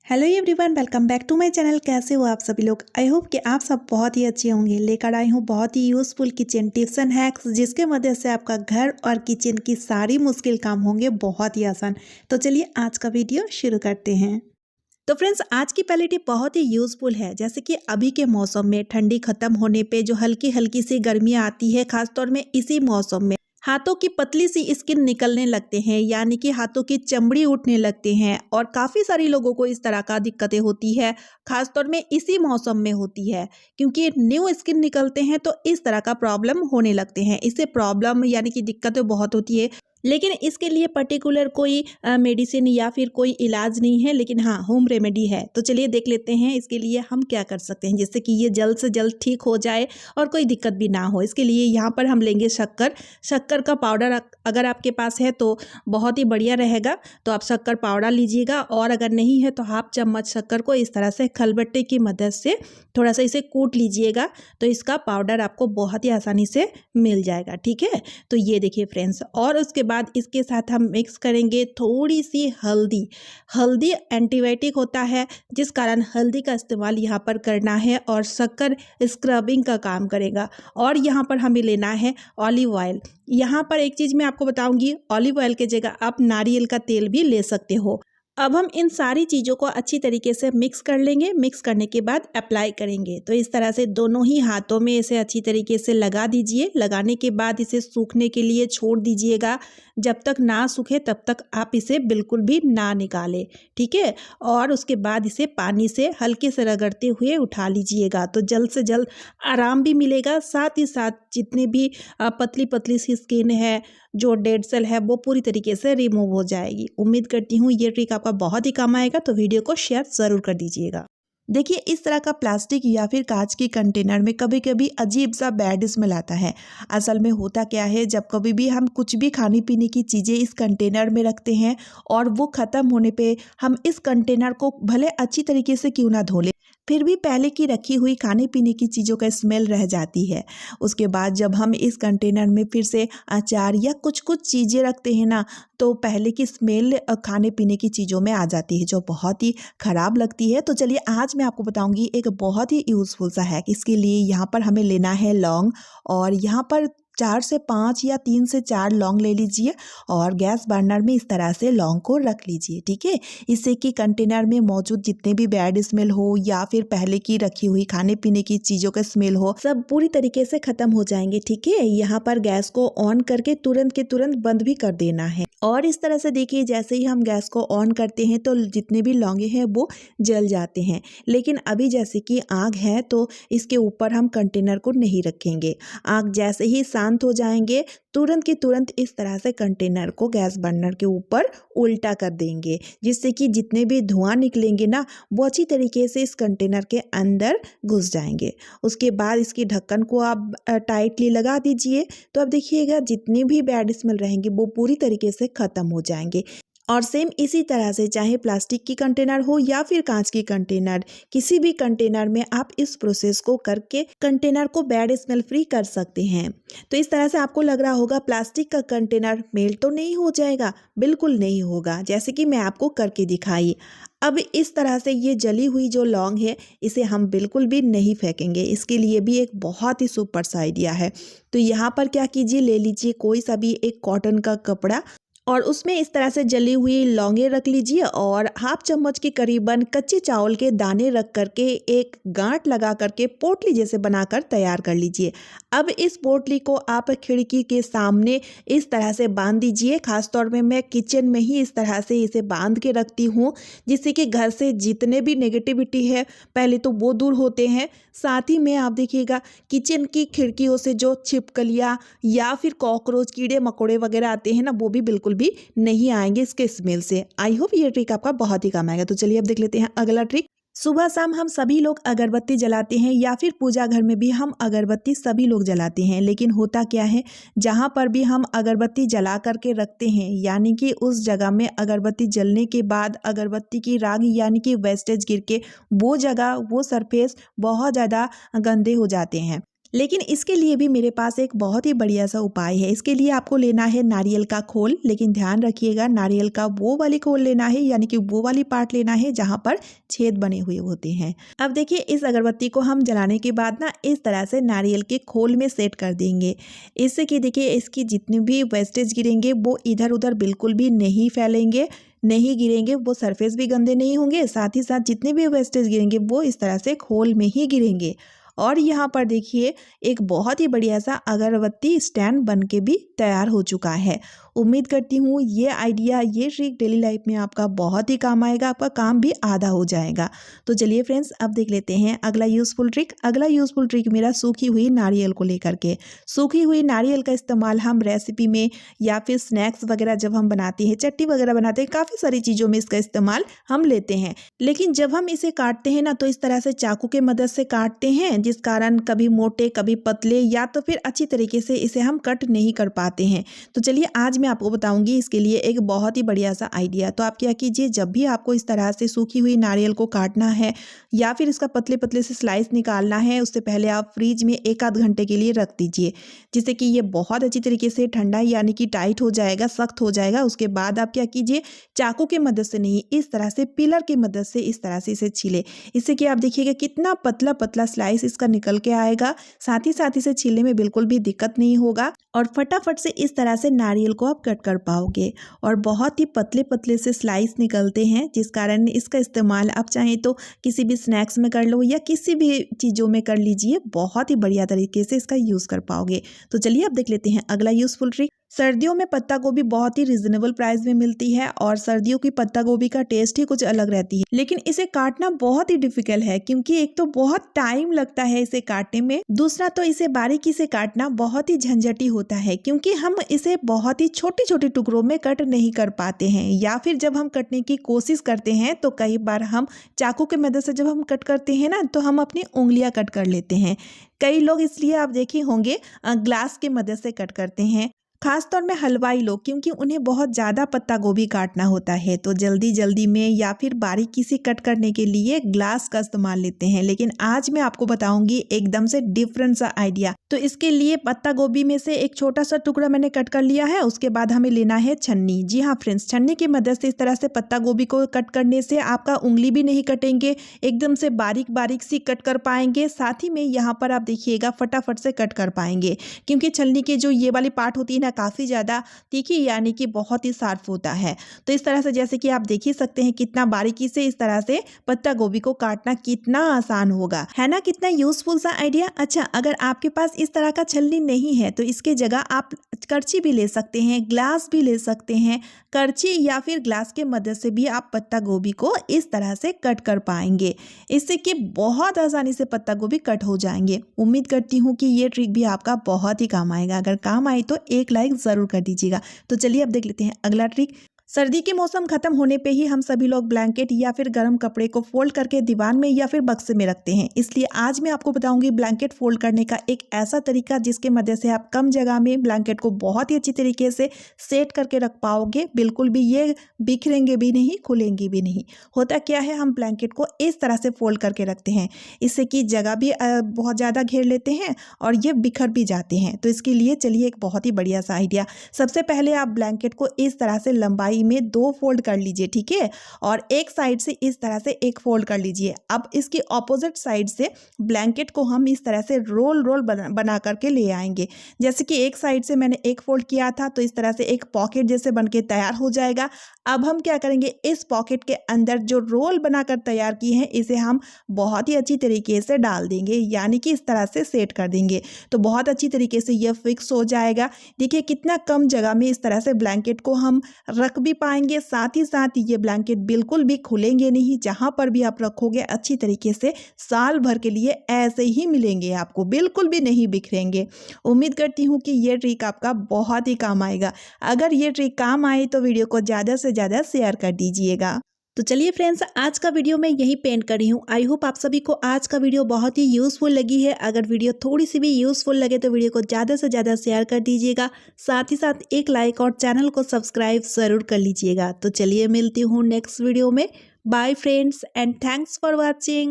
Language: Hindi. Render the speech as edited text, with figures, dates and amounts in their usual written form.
Hello everyone, welcome back to my channel. कैसे हो आप सभी लोग? आई होप कि आप सब बहुत ही अच्छे होंगे। लेकर आई हूँ बहुत ही useful kitchen tips and hacks, जिसके मदद से आपका घर और किचन की सारी मुश्किल काम होंगे बहुत ही आसान। तो चलिए आज का वीडियो शुरू करते हैं। तो फ्रेंड्स, आज की पहली टिप बहुत ही यूज़फुल है। जैसे कि अभी के मौसम में ठंडी खत्म होने पे जो हल्की हल्की सी गर्मियाँ आती है, खासतौर में इसी मौसम में हाथों की पतली सी स्किन निकलने लगते हैं, यानी कि हाथों की चमड़ी उठने लगते हैं। और काफ़ी सारी लोगों को इस तरह का दिक्कतें होती है, खासतौर में इसी मौसम में होती है, क्योंकि न्यू स्किन निकलते हैं तो इस तरह का प्रॉब्लम होने लगते हैं। इससे प्रॉब्लम यानी कि दिक्कतें बहुत होती है, लेकिन इसके लिए पर्टिकुलर कोई मेडिसिन या फिर कोई इलाज नहीं है, लेकिन हाँ, होम रेमेडी है। तो चलिए देख लेते हैं इसके लिए हम क्या कर सकते हैं, जिससे कि ये जल्द से जल्द ठीक हो जाए और कोई दिक्कत भी ना हो। इसके लिए यहाँ पर हम लेंगे शक्कर। शक्कर का पाउडर अगर आपके पास है तो बहुत ही बढ़िया रहेगा, तो आप शक्कर पाउडर लीजिएगा। और अगर नहीं है तो हाफ चम्मच शक्कर को इस तरह से खलबट्टे की मदद से थोड़ा सा इसे कूट लीजिएगा, तो इसका पाउडर आपको बहुत ही आसानी से मिल जाएगा। ठीक है, तो ये देखिए फ्रेंड्स, और उसके बाद इसके साथ हम मिक्स करेंगे थोड़ी सी हल्दी। हल्दी एंटीबायोटिक होता है, जिस कारण हल्दी का इस्तेमाल यहाँ पर करना है, और शक्कर स्क्रबिंग का काम करेगा। और यहाँ पर हमें लेना है ऑलिव ऑयल। यहाँ पर एक चीज़ मैं आपको बताऊंगी, ऑलिव ऑयल की जगह आप नारियल का तेल भी ले सकते हो। अब हम इन सारी चीज़ों को अच्छी तरीके से मिक्स कर लेंगे। मिक्स करने के बाद अप्लाई करेंगे, तो इस तरह से दोनों ही हाथों में इसे अच्छी तरीके से लगा दीजिए। लगाने के बाद इसे सूखने के लिए छोड़ दीजिएगा। जब तक ना सूखे तब तक आप इसे बिल्कुल भी ना निकालें। ठीक है, और उसके बाद इसे पानी से हल्के से रगड़ते हुए उठा लीजिएगा, तो जल्द से जल्द आराम भी मिलेगा। साथ ही साथ जितने भी पतली पतली सी स्किन है, जो डेड सेल है, वो पूरी तरीके से रिमूव हो जाएगी। उम्मीद करती हूँ ये ट्रिक आपका बहुत ही काम आएगा, तो वीडियो को शेयर ज़रूर कर दीजिएगा। देखिए, इस तरह का प्लास्टिक या फिर कांच की कंटेनर में कभी कभी अजीब सा बैड स्मेल आता है। असल में होता क्या है, जब कभी भी हम कुछ भी खाने पीने की चीज़ें इस कंटेनर में रखते हैं और वो ख़त्म होने पे हम इस कंटेनर को भले अच्छी तरीके से क्यों ना धो लें, फिर भी पहले की रखी हुई खाने पीने की चीज़ों का स्मेल रह जाती है। उसके बाद जब हम इस कंटेनर में फिर से अचार या कुछ कुछ चीज़ें रखते हैं ना, तो पहले की स्मेल खाने पीने की चीज़ों में आ जाती है, जो बहुत ही ख़राब लगती है। तो चलिए आज मैं आपको बताऊंगी एक बहुत ही यूज़फुल सा हैक। इसके लिए यहाँ पर हमें लेना है लौंग, और यहाँ पर 4 से 5 या 3 से 4 लौंग ले लीजिए, और गैस बर्नर में इस तरह से लौंग को रख लीजिए। ठीक है, इससे कि कंटेनर में मौजूद जितने भी बैड स्मेल हो या फिर पहले की रखी हुई खाने पीने की चीज़ों का स्मेल हो, सब पूरी तरीके से ख़त्म हो जाएंगे। ठीक है, यहाँ पर गैस को ऑन करके तुरंत के तुरंत बंद भी कर देना है। और इस तरह से देखिए, जैसे ही हम गैस को ऑन करते हैं तो जितने भी लौंगे हैं वो जल जाते हैं। लेकिन अभी जैसे कि आग है, तो इसके ऊपर हम कंटेनर को नहीं रखेंगे। आग जैसे ही शांत हो जाएंगे, तुरंत के तुरंत इस तरह से कंटेनर को गैस बर्नर के ऊपर उल्टा कर देंगे, जिससे कि जितने भी धुआं निकलेंगे ना, वो अच्छी तरीके से इस कंटेनर के अंदर घुस जाएंगे। उसके बाद इसकी ढक्कन को आप टाइटली लगा दीजिए, तो अब देखिएगा जितने भी बैड स्मेल रहेंगे वो पूरी तरीके से ख़त्म हो जाएंगे। और सेम इसी तरह से चाहे प्लास्टिक की कंटेनर हो या फिर कांच की कंटेनर, किसी भी कंटेनर में आप इस प्रोसेस को करके कंटेनर को बैड स्मेल फ्री कर सकते हैं। तो इस तरह से आपको लग रहा होगा प्लास्टिक का कंटेनर मेल्ट तो नहीं हो जाएगा, बिल्कुल नहीं होगा, जैसे कि मैं आपको करके दिखाई। अब इस तरह से ये जली हुई जो लौंग है, इसे हम बिल्कुल भी नहीं फेंकेंगे। इसके लिए भी एक बहुत ही सुपर सा आइडिया है। तो यहाँ पर क्या कीजिए, ले लीजिए कोई सा भी एक कॉटन का कपड़ा, और उसमें इस तरह से जली हुई लौंगे रख लीजिए, और हाफ चम्मच के करीबन कच्चे चावल के दाने रख करके एक गांठ लगा करके पोटली जैसे बनाकर तैयार कर लीजिए। अब इस पोटली को आप खिड़की के सामने इस तरह से बांध दीजिए। खासतौर में मैं किचन में ही इस तरह से इसे बांध के रखती हूँ, जिससे कि घर से जितने भी नेगेटिविटी है पहले तो वो दूर होते हैं। साथ ही में आप देखिएगा किचन की खिड़कियों से जो छिपकलियाँ या फिर कॉकरोच, कीड़े मकोड़े वगैरह आते हैं ना, वो भी बिल्कुल भी नहीं आएंगे इसके स्मेल से। आई होप ये ट्रिक आपका बहुत ही काम आएगा। तो चलिए अब देख लेते हैं अगला ट्रिक। सुबह शाम हम सभी लोग अगरबत्ती जलाते हैं, या फिर पूजा घर में भी हम अगरबत्ती सभी लोग जलाते हैं। लेकिन होता क्या है, जहाँ पर भी हम अगरबत्ती जला करके रखते हैं, यानी कि उस जगह में अगरबत्ती जलने के बाद अगरबत्ती की राख यानी कि वेस्टेज गिर के वो जगह, वो सरफेस बहुत ज़्यादा गंदे हो जाते हैं। लेकिन इसके लिए भी मेरे पास एक बहुत ही बढ़िया सा उपाय है। इसके लिए आपको लेना है नारियल का खोल, लेकिन ध्यान रखिएगा नारियल का वो वाली खोल लेना है, यानी कि वो वाली पार्ट लेना है जहाँ पर छेद बने हुए होते हैं। अब देखिए इस अगरबत्ती को हम जलाने के बाद ना इस तरह से नारियल के खोल में सेट कर देंगे। इससे कि देखिए इसकी जितने भी वेस्टेज गिरेंगे वो इधर उधर बिल्कुल भी नहीं फैलेंगे, नहीं गिरेंगे, वो सरफेस भी गंदे नहीं होंगे, साथ ही साथ जितने भी वेस्टेज गिरेंगे वो इस तरह से खोल में ही गिरेंगे। और यहाँ पर देखिए एक बहुत ही बढ़िया सा अगरबत्ती स्टैंड बन के भी तैयार हो चुका है। उम्मीद करती हूँ ये आइडिया, ये ट्रिक डेली लाइफ में आपका बहुत ही काम आएगा, आपका काम भी आधा हो जाएगा। तो चलिए फ्रेंड्स अब देख लेते हैं अगला यूज़फुल ट्रिक। अगला यूज़फुल ट्रिक मेरा सूखी हुई नारियल को लेकर के। सूखी हुई नारियल का इस्तेमाल हम रेसिपी में या फिर स्नैक्स वगैरह जब हम बनाते हैं, चट्टी वगैरह बनाते हैं, काफ़ी सारी चीज़ों में इसका इस्तेमाल हम लेते हैं। लेकिन जब हम इसे काटते हैं ना तो इस तरह से चाकू के मदद से काटते हैं, जिस कारण कभी मोटे कभी पतले या तो फिर अच्छी तरीके से इसे हम कट नहीं कर पाते हैं। तो चलिए आज मैं आपको बताऊंगी इसके लिए एक बहुत ही बढ़िया सा आइडिया। तो आप क्या कीजिए, जब भी आपको इस तरह से सूखी हुई नारियल को काटना है या फिर इसका पतले पतले से स्लाइस निकालना है, उससे पहले आप फ्रिज में 1 आध घंटे के लिए रख दीजिए, जिससे कि ये बहुत अच्छी तरीके से ठंडा यानी कि टाइट हो जाएगा, सख्त हो जाएगा। उसके बाद आप क्या कीजिए, चाकू की मदद से नहीं, इस तरह से पिलर की मदद से इस तरह से इसे छीले। इससे कि आप देखिएगा कितना पतला पतला स्लाइस इसका निकल के आएगा। साथ ही इसे छीलने में बिल्कुल भी दिक्कत नहीं होगा और फटाफट से इस तरह से नारियल को आप कट कर पाओगे। और बहुत ही पतले पतले से स्लाइस निकलते हैं, जिस कारण इसका इस्तेमाल आप चाहें तो किसी भी स्नैक्स में कर लो या किसी भी चीज़ों में कर लीजिए, बहुत ही बढ़िया तरीके से इसका यूज़ कर पाओगे। तो चलिए अब देख लेते हैं अगला यूज़फुल ट्रिक। सर्दियों में पत्ता गोभी बहुत ही रिजनेबल प्राइस में मिलती है और सर्दियों की पत्ता गोभी का टेस्ट ही कुछ अलग रहती है, लेकिन इसे काटना बहुत ही डिफिकल्ट है, क्योंकि एक तो बहुत टाइम लगता है इसे काटने में, दूसरा तो इसे बारीकी से काटना बहुत ही झंझटी होता है, क्योंकि हम इसे बहुत ही छोटे छोटे टुकड़ों में कट नहीं कर पाते हैं, या फिर जब हम कटने की कोशिश करते हैं तो कई बार हम चाकू की मदद से जब हम कट करते हैं ना तो हम अपनी उंगलियां कट कर लेते हैं। कई लोग इसलिए आप देखे होंगे ग्लास की मदद से कट करते हैं, खासतौर में हलवाई लोग, क्योंकि उन्हें बहुत ज़्यादा पत्ता गोभी काटना होता है तो जल्दी जल्दी में या फिर बारीकी से कट करने के लिए ग्लास का इस्तेमाल लेते हैं। लेकिन आज मैं आपको बताऊंगी एकदम से डिफरेंट सा आइडिया। तो इसके लिए पत्ता गोभी में से एक छोटा सा टुकड़ा मैंने कट कर लिया है। उसके बाद हमें लेना है छन्नी। जी हाँ फ्रेंड्स, छन्नी की मदद से इस तरह से पत्ता गोभी को कट करने से आपका उंगली भी नहीं कटेंगे, एकदम से बारीक बारीक सी कट कर पाएंगे। साथ ही में यहाँ पर आप देखिएगा फटाफट से कट कर पाएंगे, क्योंकि छलनी की जो ये वाली पार्ट होती है ना काफ़ी ज़्यादा तीखी यानी कि बहुत ही शार्प होता है। तो इस तरह से जैसे कि आप देख ही सकते हैं कितना बारीकी से इस तरह से पत्ता गोभी को काटना कितना आसान होगा, है ना, कितना यूजफुल सा आइडिया। अच्छा, अगर आपके पास इस तरह का छलनी नहीं है तो इसके जगह आप करछी भी ले सकते हैं, ग्लास भी ले सकते हैं। करछी या फिर ग्लास के मदद से भी आप पत्ता गोभी को इस तरह से कट कर पाएंगे, इससे कि बहुत आसानी से पत्ता गोभी कट हो जाएंगे। उम्मीद करती हूँ कि ये ट्रिक भी आपका बहुत ही काम आएगा। अगर काम आए तो एक लाइक ज़रूर कर दीजिएगा। तो चलिए अब देख लेते हैं अगला ट्रिक। सर्दी के मौसम खत्म होने पे ही हम सभी लोग ब्लैंकेट या फिर गर्म कपड़े को फोल्ड करके दीवार में या फिर बक्से में रखते हैं। इसलिए आज मैं आपको बताऊंगी ब्लैंकेट फोल्ड करने का एक ऐसा तरीका जिसके मदद से आप कम जगह में ब्लैंकेट को बहुत ही अच्छी तरीके से सेट करके रख पाओगे। बिल्कुल भी ये बिखरेंगे भी नहीं, खुलेंगे भी नहीं। होता क्या है, हम ब्लैंकेट को इस तरह से फोल्ड करके रखते हैं, इससे कि जगह भी बहुत ज़्यादा घेर लेते हैं और ये बिखर भी जाते हैं। तो इसके लिए चलिए एक बहुत ही बढ़िया सा आइडिया। सबसे पहले आप ब्लैंकेट को इस तरह से लंबाई में 2 फोल्ड कर लीजिए, ठीक है, और एक साइड से इस तरह से एक फोल्ड कर लीजिए। अब इसके ऑपोजिट साइड से ब्लैंकेट को हम इस तरह से रोल रोल बना करके ले आएंगे। जैसे कि एक साइड से मैंने एक फोल्ड किया था तो इस तरह से एक पॉकेट जैसे बनके तैयार हो जाएगा। अब हम क्या करेंगे, इस पॉकेट के अंदर जो रोल बनाकर तैयार की है इसे हम बहुत ही अच्छी तरीके से डाल देंगे, यानी कि इस तरह से सेट कर देंगे। तो बहुत अच्छी तरीके से यह फिक्स हो जाएगा। देखिए कितना कम जगह में इस तरह से ब्लैंकेट को हम रख भी पाएंगे, साथ ही साथ ये ब्लैंकेट बिल्कुल भी खुलेंगे नहीं। जहां पर भी आप रखोगे अच्छी तरीके से साल भर के लिए ऐसे ही मिलेंगे आपको, बिल्कुल भी नहीं बिखरेंगे। उम्मीद करती हूँ कि ये ट्रिक आपका बहुत ही काम आएगा। अगर ये ट्रिक काम आए तो वीडियो को ज़्यादा से ज़्यादा शेयर कर दीजिएगा। तो चलिए फ्रेंड्स, आज का वीडियो मैं यही पेंट कर रही हूँ। आई होप आप सभी को आज का वीडियो बहुत ही यूज़फुल लगी है। अगर वीडियो थोड़ी सी भी यूज़फुल लगे तो वीडियो को ज़्यादा से ज़्यादा शेयर कर दीजिएगा, साथ ही साथ एक लाइक और चैनल को सब्सक्राइब ज़रूर कर लीजिएगा। तो चलिए मिलती हूँ नेक्स्ट वीडियो में। Bye friends and thanks for watching.